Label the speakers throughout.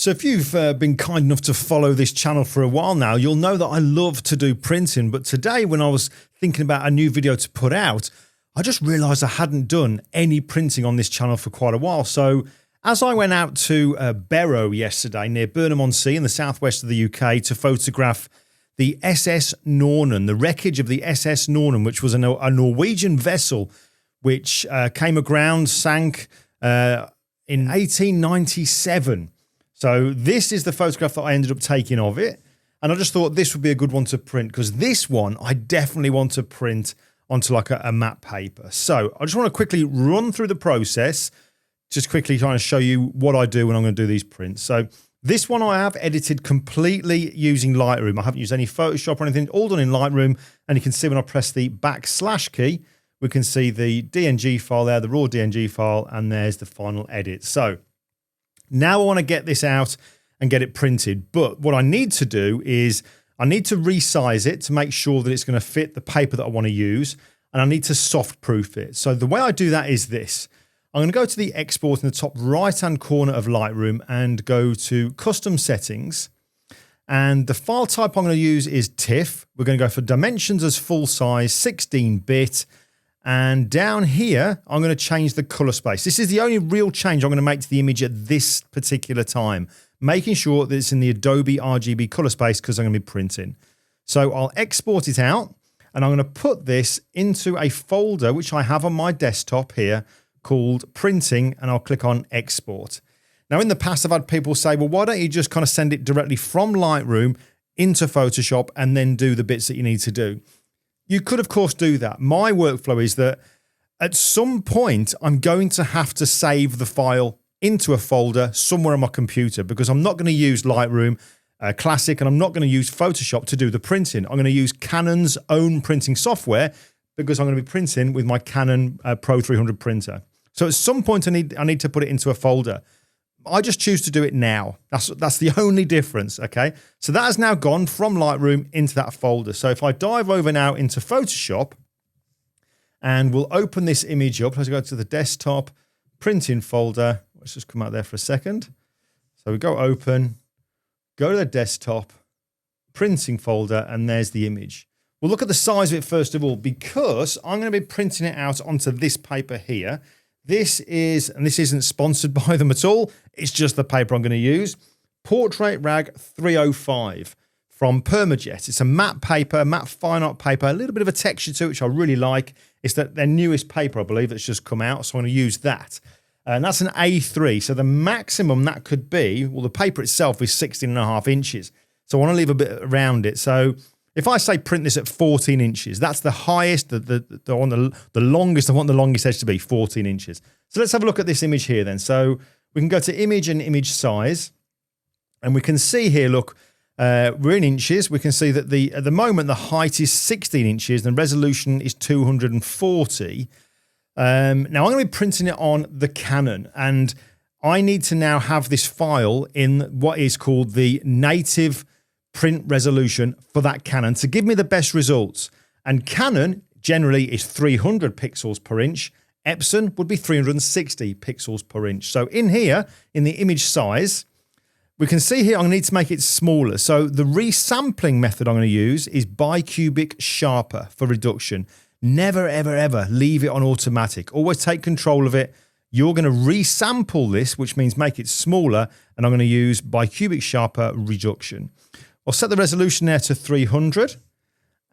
Speaker 1: So if you've been kind enough to follow this channel for a while now, you'll know that I love to do printing. But today, when I was thinking about a new video to put out, I just realized I hadn't done any printing on this channel for quite a while. So as I went out to Barrow yesterday, near Burnham-on-Sea in the southwest of the UK, to photograph the SS Nornen, the wreckage of the SS Nornen, which was a Norwegian vessel which came aground, sank in 1897. So this is the photograph that I ended up taking of it. And I just thought this would be a good one to print, because this one I definitely want to print onto like a matte paper. So I just want to quickly run through the process, just quickly trying to show you what I do when I'm going to do these prints. So this one I have edited completely using Lightroom. I haven't used any Photoshop or anything, all done in Lightroom. And you can see when I press the / key, we can see the DNG file there, the raw DNG file, and there's the final edit. So now I want to get this out and get it printed. But what I need to do is I need to resize it to make sure that it's going to fit the paper that I want to use. And I need to soft proof it. So the way I do that is this. I'm going to go to the export in the top right-hand corner of Lightroom and go to custom settings. And the file type I'm going to use is TIFF. We're going to go for dimensions as full size, 16-bit. And down here, I'm going to change the color space. This is the only real change I'm going to make to the image at this particular time, making sure that it's in the Adobe RGB color space because I'm going to be printing. So I'll export it out, and I'm going to put this into a folder which I have on my desktop here called printing, and I'll click on export. Now, in the past, I've had people say, well, why don't you just kind of send it directly from Lightroom into Photoshop and then do the bits that you need to do? You could, of course, do that. My workflow is that at some point, I'm going to have to save the file into a folder somewhere on my computer, because I'm not going to use Lightroom Classic and I'm not going to use Photoshop to do the printing. I'm going to use Canon's own printing software because I'm going to be printing with my Canon Pro 300 printer. So at some point, I need to put it into a folder. I just choose to do it now. That's the only difference, okay? So that has now gone from Lightroom into that folder. So if I dive over now into Photoshop, and we'll open this image up. Let's go to the desktop, printing folder. Let's just come out there for a second. So we go open, go to the desktop, printing folder, and there's the image. We'll look at the size of it first of all, because I'm going to be printing it out onto this paper here. This isn't sponsored by them at all. It's just the paper I'm going to use. Portrait Rag 305 from Permajet. It's a matte paper, matte fine art paper, a little bit of a texture to it, which I really like. It's their newest paper, I believe, that's just come out. So I'm going to use that. And that's an A3. So the maximum that could be, well, the paper itself is 16.5 inches. So I want to leave a bit around it. So if I say print this at 14 inches, that's the highest, the longest, I want the longest edge to be 14 inches. So let's have a look at this image here then. So we can go to image and image size, and we can see here, look, we're in inches. We can see that at the moment, the height is 16 inches and the resolution is 240. Now I'm going to be printing it on the Canon, and I need to now have this file in what is called the native print resolution for that Canon to give me the best results. And Canon generally is 300 pixels per inch. Epson would be 360 pixels per inch. So in here, in the image size, we can see here I'm going to need to make it smaller. So the resampling method I'm going to use is bicubic sharper for reduction. Never, ever, ever leave it on automatic. Always take control of it. You're going to resample this, which means make it smaller, and I'm going to use bicubic sharper reduction. I'll set the resolution there to 300,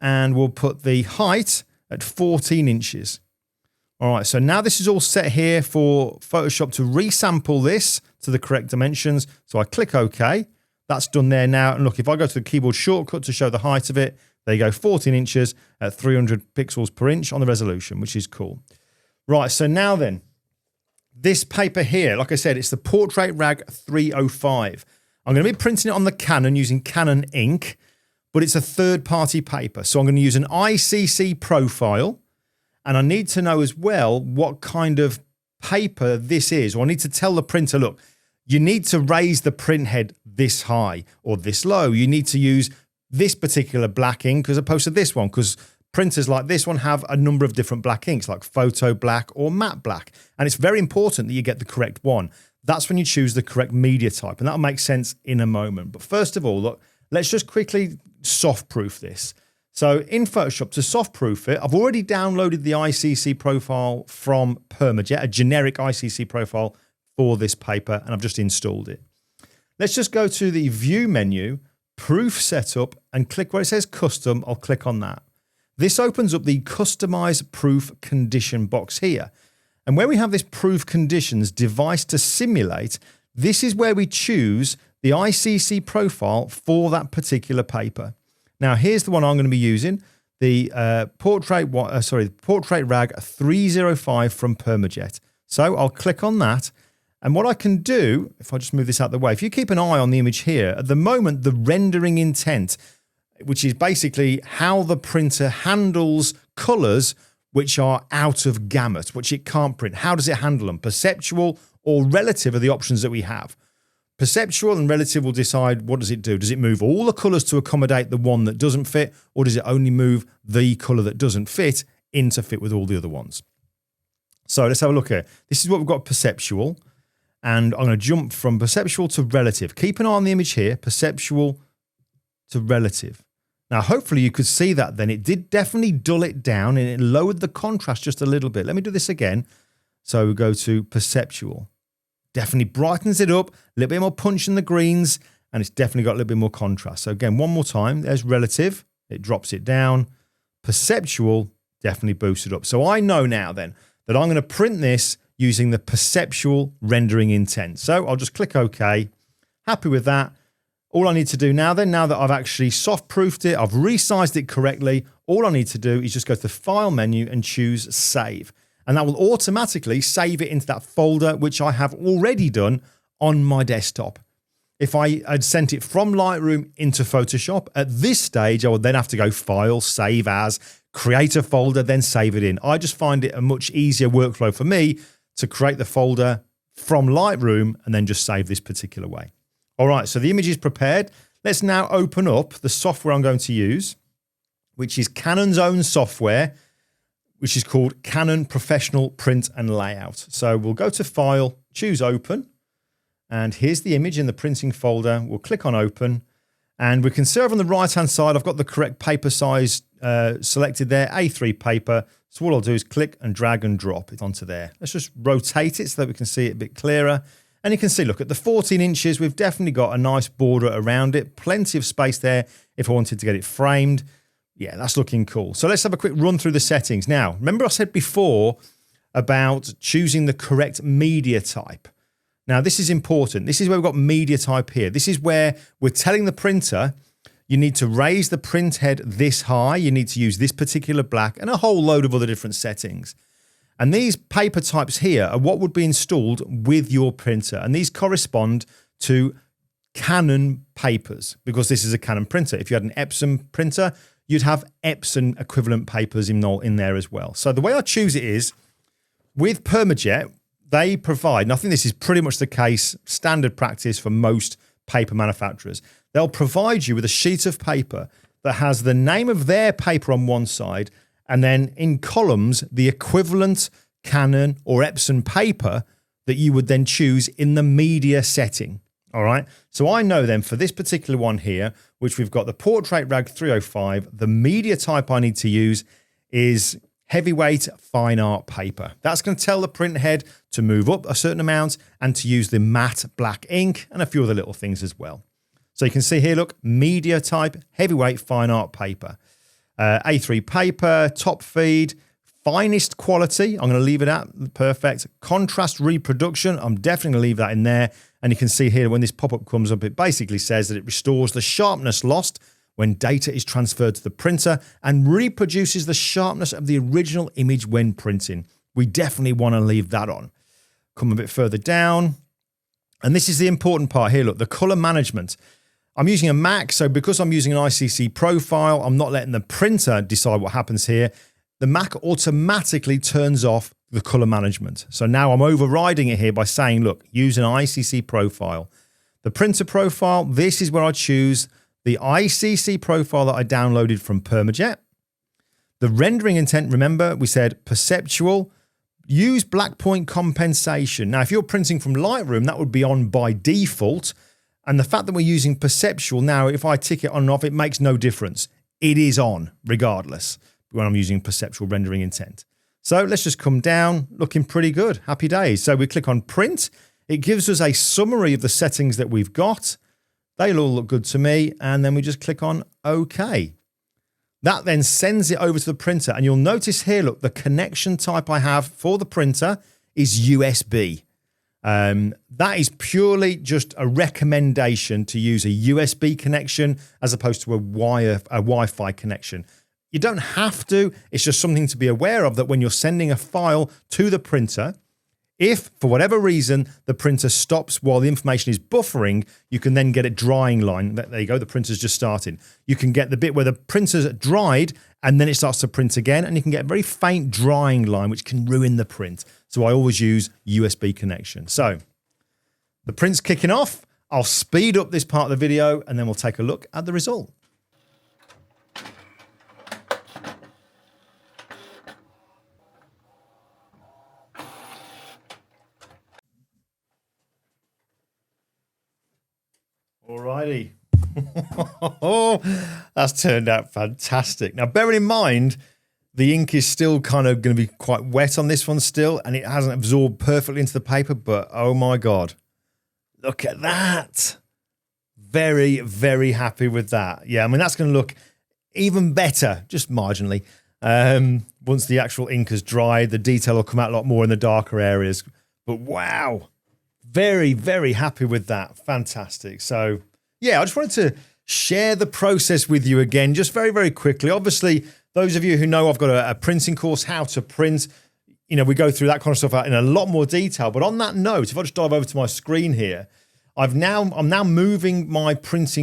Speaker 1: and we'll put the height at 14 inches. All right, so now this is all set here for Photoshop to resample this to the correct dimensions. So I click OK. That's done there now. And look, if I go to the keyboard shortcut to show the height of it, there you go, 14 inches at 300 pixels per inch on the resolution, which is cool. Right, so now then, this paper here, like I said, it's the Portrait Rag 305. I'm going to be printing it on the Canon using Canon ink, but it's a third-party paper. So I'm going to use an ICC profile, and I need to know as well what kind of paper this is. Or I need to tell the printer, look, you need to raise the print head this high or this low. You need to use this particular black ink as opposed to this one, because printers like this one have a number of different black inks, like photo black or matte black. And it's very important that you get the correct one. that's when you choose the correct media type. And that'll make sense in a moment. But first of all, look, let's just quickly soft proof this. So in Photoshop, to soft proof it, I've already downloaded the ICC profile from Permajet, a generic ICC profile for this paper, and I've just installed it. Let's just go to the View menu, Proof Setup, and click where it says Custom. I'll click on that. This opens up the Customize Proof Condition box here. And where we have this Proof Conditions device to simulate, this is where we choose the ICC profile for that particular paper. Now, here's the one I'm going to be using, the Portrait Rag 305 from Permajet. So I'll click on that. And what I can do, if I just move this out of the way, if you keep an eye on the image here, at the moment, the rendering intent, which is basically how the printer handles colors which are out of gamut, which it can't print. How does it handle them? Perceptual or relative are the options that we have. Perceptual and relative will decide what does it do. Does it move all the colors to accommodate the one that doesn't fit, or does it only move the color that doesn't fit in to fit with all the other ones? So let's have a look here. This is what we've got, perceptual. And I'm going to jump from perceptual to relative. Keep an eye on the image here, perceptual to relative. Now, hopefully you could see that then. It did definitely dull it down and it lowered the contrast just a little bit. Let me do this again. So we go to perceptual. Definitely brightens it up, a little bit more punch in the greens, and it's definitely got a little bit more contrast. So again, one more time, there's relative. It drops it down. Perceptual definitely boosts it up. So I know now then that I'm going to print this using the perceptual rendering intent. So I'll just click OK. Happy with that. All I need to do now then, now that I've actually soft proofed it, I've resized it correctly, all I need to do is just go to the File menu and choose Save. And that will automatically save it into that folder, which I have already done on my desktop. If I had sent it from Lightroom into Photoshop, at this stage, I would then have to go File, Save As, create a folder, then save it in. I just find it a much easier workflow for me to create the folder from Lightroom and then just save this particular way. All right, so the image is prepared. Let's now open up the software I'm going to use, which is Canon's own software, which is called Canon Professional Print and Layout. So we'll go to File, choose Open, and here's the image in the printing folder. We'll click on Open, and we can see over on the right-hand side, I've got the correct paper size selected there, A3 paper. So what I'll do is click and drag and drop it onto there. Let's just rotate it so that we can see it a bit clearer. And you can see, look, at the 14 inches, we've definitely got a nice border around it. Plenty of space there if I wanted to get it framed. Yeah, that's looking cool. So let's have a quick run through the settings. Now, remember I said before about choosing the correct media type. Now, this is important. This is where we've got media type here. This is where we're telling the printer you need to raise the print head this high. You need to use this particular black and a whole load of other different settings. And these paper types here are what would be installed with your printer. And these correspond to Canon papers because this is a Canon printer. If you had an Epson printer, you'd have Epson equivalent papers in there as well. So the way I choose it is with Permajet, they provide, and I think this is pretty much the case, standard practice for most paper manufacturers. They'll provide you with a sheet of paper that has the name of their paper on one side and then in columns, the equivalent Canon or Epson paper that you would then choose in the media setting. All right. So I know then for this particular one here, which we've got the Portrait Rag 305, the media type I need to use is heavyweight fine art paper. That's going to tell the print head to move up a certain amount and to use the matte black ink and a few other little things as well. So you can see here, look, media type, heavyweight fine art paper. A3 paper, top feed, finest quality. I'm going to leave it at perfect. Contrast reproduction. I'm definitely going to leave that in there. And you can see here when this pop-up comes up, it basically says that it restores the sharpness lost when data is transferred to the printer and reproduces the sharpness of the original image when printing. We definitely want to leave that on. Come a bit further down. And this is the important part here. Look, the color management. I'm using a Mac, so because I'm using an ICC profile, I'm not letting the printer decide what happens here. The Mac automatically turns off the color management. So now I'm overriding it here by saying, look, use an ICC profile. The printer profile, this is where I choose the ICC profile that I downloaded from Permajet. The rendering intent, remember, we said perceptual. use black point compensation. Now, if you're printing from Lightroom, that would be on by default. And the fact that we're using perceptual now, if I tick it on and off, it makes no difference. It is on regardless when I'm using perceptual rendering intent. So let's just come down, looking pretty good. Happy days. So we click on print. It gives us a summary of the settings that we've got. They'll all look good to me. And then we just click on OK. That then sends it over to the printer. And you'll notice here, look, the connection type I have for the printer is USB. That is purely just a recommendation to use a USB connection as opposed to a Wi-Fi connection. You don't have to. It's just something to be aware of, that when you're sending a file to the printer, if for whatever reason the printer stops while the information is buffering, you can then get a drying line. There you go. The printer's just starting. You can get the bit where the printer's dried and then it starts to print again, and you can get a very faint drying line, which can ruin the print. So I always use USB connection. So the print's kicking off. I'll speed up this part of the video and then we'll take a look at the result. Alrighty. Oh, that's turned out fantastic. Now, bearing in mind, the ink is still kind of going to be quite wet on this one still, and it hasn't absorbed perfectly into the paper, but oh my God, look at that. Very, very happy with that. Yeah, I mean, that's going to look even better, just marginally. Once the actual ink has dried, the detail will come out a lot more in the darker areas. But wow, very, very happy with that. Fantastic. So yeah, I just wanted to share the process with you again, just very, very quickly. Obviously, those of you who know I've got a printing course, how to print, you know, we go through that kind of stuff out in a lot more detail. But on that note, if I just dive over to my screen here, I'm now moving my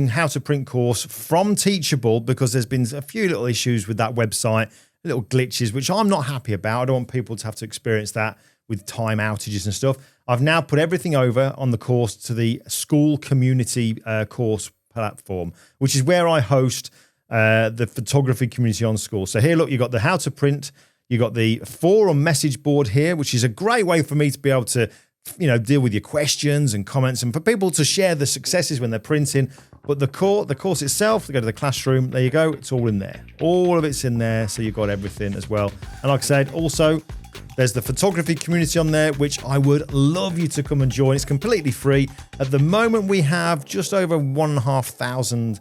Speaker 1: how to print course from Teachable, because there's been a few little issues with that website, little glitches, which I'm not happy about. I don't want people to have to experience that with time outages and stuff. I've now put everything over on the course to the school community course platform, which is where I host the photography community on school. So here, look, you've got the how to print, you've got the forum message board here, which is a great way for me to be able to, you know, deal with your questions and comments, and for people to share the successes when they're printing. But the course itself, they go to the classroom, there you go, it's all in there. All of it's in there, so you've got everything as well. And like I said, also, there's the photography community on there, which I would love you to come and join. It's completely free. At the moment, we have just over 1,500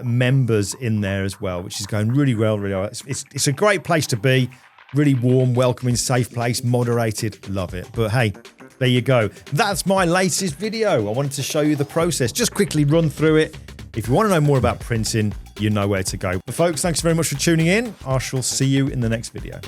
Speaker 1: members in there as well, which is going really well. Really well. It's a great place to be. Really warm, welcoming, safe place, moderated. Love it. But hey, there you go. That's my latest video. I wanted to show you the process. Just quickly run through it. If you want to know more about printing, you know where to go. But folks, thanks very much for tuning in. I shall see you in the next video.